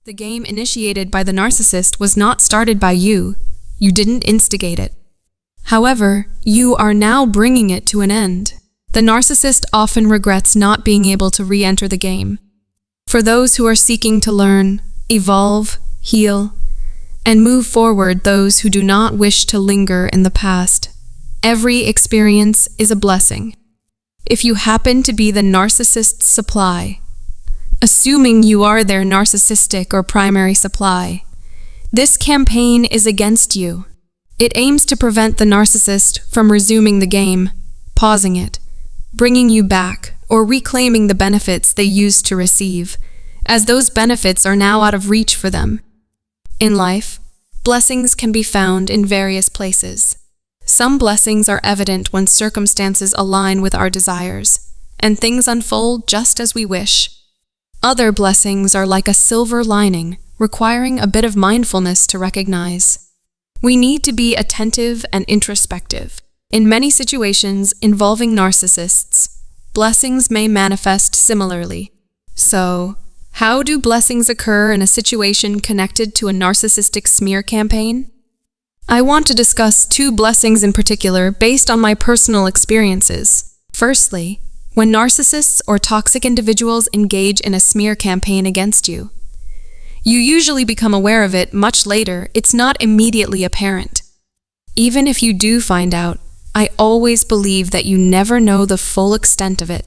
The game initiated by the narcissist was not started by you. You didn't instigate it. However, you are now bringing it to an end. The narcissist often regrets not being able to re-enter the game. For those who are seeking to learn, evolve, heal, and move forward, those who do not wish to linger in the past, every experience is a blessing. If you happen to be the narcissist's supply, assuming you are their narcissistic or primary supply, this campaign is against you. It aims to prevent the narcissist from resuming the game, pausing it, bringing you back, or reclaiming the benefits they used to receive, as those benefits are now out of reach for them. In life, blessings can be found in various places. Some blessings are evident when circumstances align with our desires, and things unfold just as we wish. Other blessings are like a silver lining, requiring a bit of mindfulness to recognize. We need to be attentive and introspective. In many situations involving narcissists, blessings may manifest similarly. So, how do blessings occur in a situation connected to a narcissistic smear campaign? I want to discuss two blessings in particular based on my personal experiences. Firstly, when narcissists or toxic individuals engage in a smear campaign against you, you usually become aware of it much later. It's not immediately apparent. Even if you do find out, I always believe that you never know the full extent of it.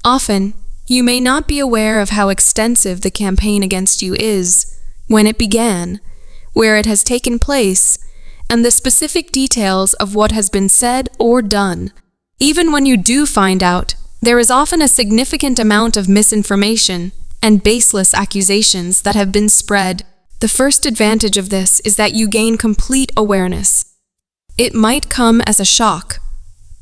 Often, you may not be aware of how extensive the campaign against you is, when it began, where it has taken place, and the specific details of what has been said or done. Even when you do find out, there is often a significant amount of misinformation and baseless accusations that have been spread. The first advantage of this is that you gain complete awareness. It might come as a shock,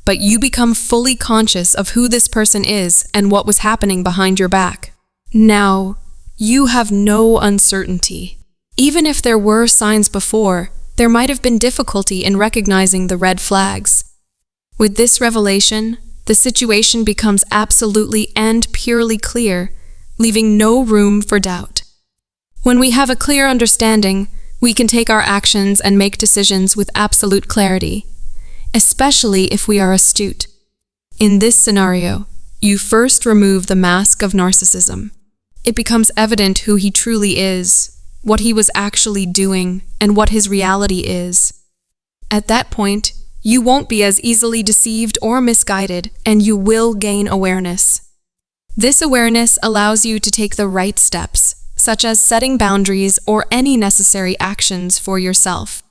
but you become fully conscious of who this person is and what was happening behind your back. Now, you have no uncertainty. Even if there were signs before, there might have been difficulty in recognizing the red flags. With this revelation, the situation becomes absolutely and purely clear, leaving no room for doubt. When we have a clear understanding, we can take our actions and make decisions with absolute clarity, especially if we are astute. In this scenario, you first remove the mask of narcissism. It becomes evident who he truly is, what he was actually doing, and what his reality is. At that point, you won't be as easily deceived or misguided, and you will gain awareness. This awareness allows you to take the right steps, such as setting boundaries or any necessary actions for yourself.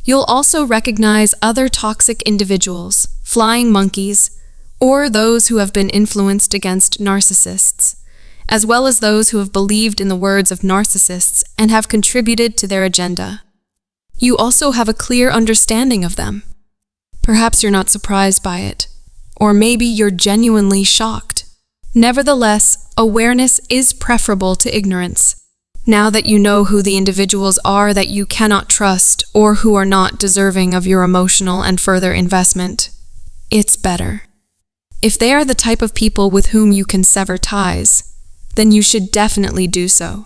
You'll also recognize other toxic individuals, flying monkeys, or those who have been influenced against narcissists, as well as those who have believed in the words of narcissists and have contributed to their agenda. You also have a clear understanding of them. Perhaps you're not surprised by it, or maybe you're genuinely shocked. Nevertheless, awareness is preferable to ignorance. Now that you know who the individuals are that you cannot trust or who are not deserving of your emotional and further investment, it's better. If they are the type of people with whom you can sever ties, then you should definitely do so.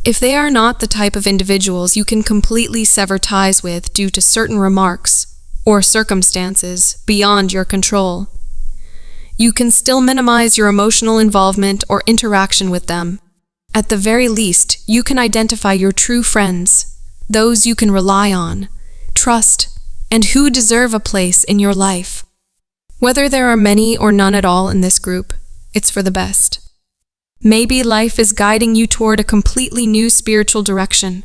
If they are not the type of individuals you can completely sever ties with due to certain remarks or circumstances beyond your control, you can still minimize your emotional involvement or interaction with them. At the very least, you can identify your true friends, those you can rely on, trust, and who deserve a place in your life. Whether there are many or none at all in this group, it's for the best. Maybe life is guiding you toward a completely new spiritual direction,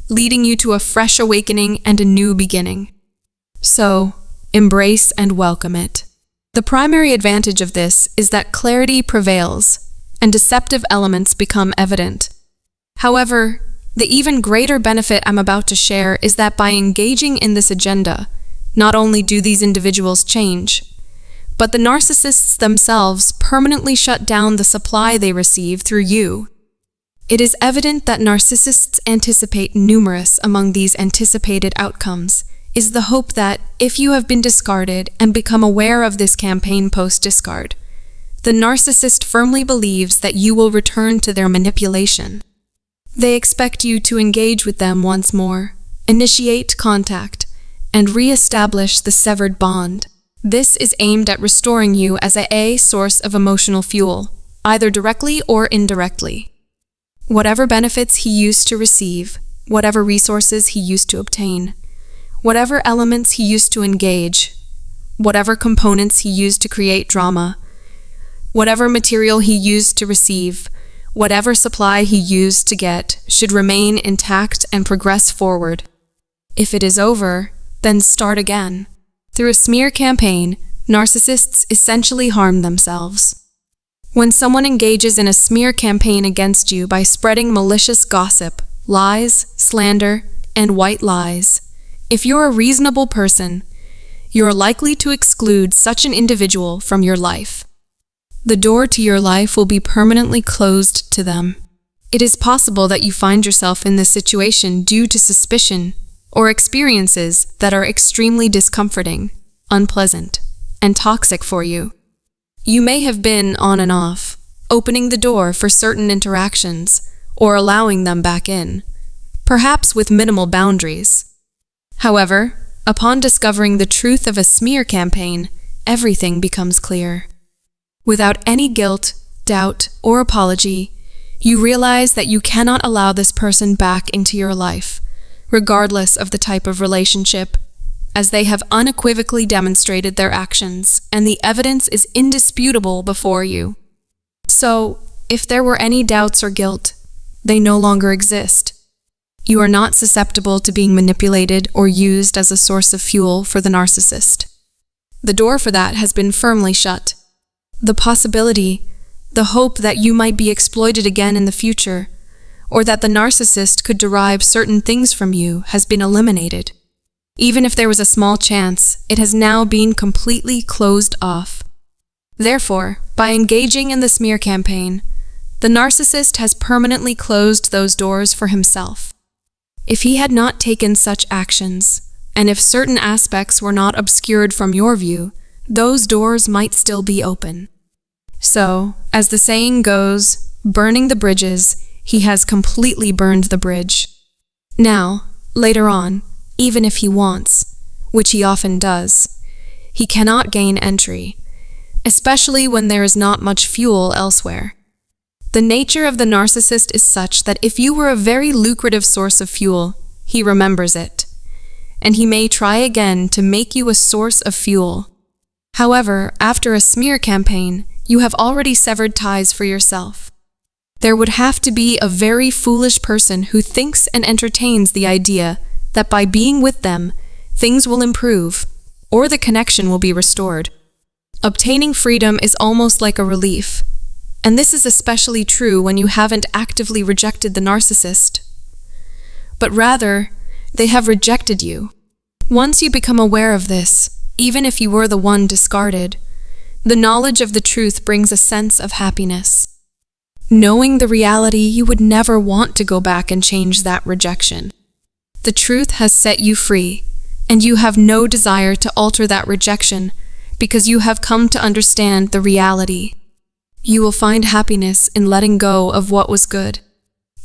leading you to a fresh awakening and a new beginning. So, embrace and welcome it. The primary advantage of this is that clarity prevails, and deceptive elements become evident. However, the even greater benefit I'm about to share is that by engaging in this agenda, not only do these individuals change, but the narcissists themselves permanently shut down the supply they receive through you. It is evident that narcissists anticipate numerous among these anticipated outcomes is the hope that, if you have been discarded and become aware of this campaign post-discard, the narcissist firmly believes that you will return to their manipulation. They expect you to engage with them once more, initiate contact, and re-establish the severed bond. This is aimed at restoring you as a source of emotional fuel, either directly or indirectly. Whatever benefits he used to receive, whatever resources he used to obtain, whatever elements he used to engage, whatever components he used to create drama, whatever material he used to receive, whatever supply he used to get, should remain intact and progress forward. If it is over, then start again. Through a smear campaign, narcissists essentially harm themselves. When someone engages in a smear campaign against you by spreading malicious gossip, lies, slander, and white lies, if you're a reasonable person, you're likely to exclude such an individual from your life. The door to your life will be permanently closed to them. It is possible that you find yourself in this situation due to suspicion or experiences that are extremely discomforting, unpleasant, and toxic for you. You may have been on and off, opening the door for certain interactions or allowing them back in, perhaps with minimal boundaries. However, upon discovering the truth of a smear campaign, everything becomes clear. Without any guilt, doubt, or apology, you realize that you cannot allow this person back into your life, regardless of the type of relationship, as they have unequivocally demonstrated their actions, and the evidence is indisputable before you. So, if there were any doubts or guilt, they no longer exist. You are not susceptible to being manipulated or used as a source of fuel for the narcissist. The door for that has been firmly shut. The possibility, the hope that you might be exploited again in the future, or that the narcissist could derive certain things from you, has been eliminated. Even if there was a small chance, it has now been completely closed off. Therefore, by engaging in the smear campaign, the narcissist has permanently closed those doors for himself. If he had not taken such actions, and if certain aspects were not obscured from your view, those doors might still be open. So, as the saying goes, burning the bridges, he has completely burned the bridge. Now, later on, even if he wants, which he often does, he cannot gain entry, especially when there is not much fuel elsewhere. The nature of the narcissist is such that if you were a very lucrative source of fuel, he remembers it, and he may try again to make you a source of fuel. However, after a smear campaign, you have already severed ties for yourself. There would have to be a very foolish person who thinks and entertains the idea that by being with them, things will improve, or the connection will be restored. Obtaining freedom is almost like a relief, and this is especially true when you haven't actively rejected the narcissist, but rather, they have rejected you. Once you become aware of this, even if you were the one discarded, the knowledge of the truth brings a sense of happiness. Knowing the reality, you would never want to go back and change that rejection. The truth has set you free, and you have no desire to alter that rejection because you have come to understand the reality. You will find happiness in letting go of what was good.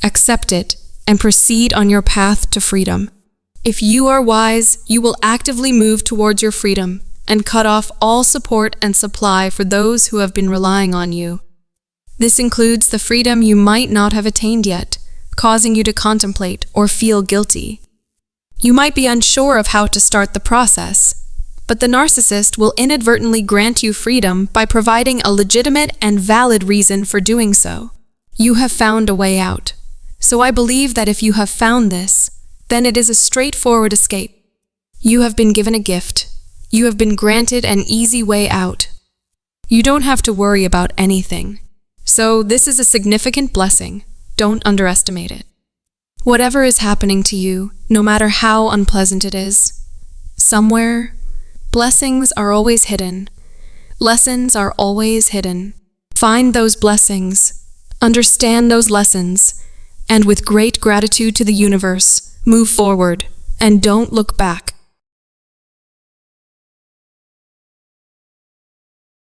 Accept it and proceed on your path to freedom. If you are wise, you will actively move towards your freedom and cut off all support and supply for those who have been relying on you. This includes the freedom you might not have attained yet, causing you to contemplate or feel guilty. You might be unsure of how to start the process, but the narcissist will inadvertently grant you freedom by providing a legitimate and valid reason for doing so. You have found a way out. So I believe that if you have found this, then it is a straightforward escape. You have been given a gift. You have been granted an easy way out. You don't have to worry about anything. So this is a significant blessing. Don't underestimate it. Whatever is happening to you, no matter how unpleasant it is, somewhere, blessings are always hidden. Lessons are always hidden. Find those blessings, understand those lessons, and with great gratitude to the universe, move forward and don't look back.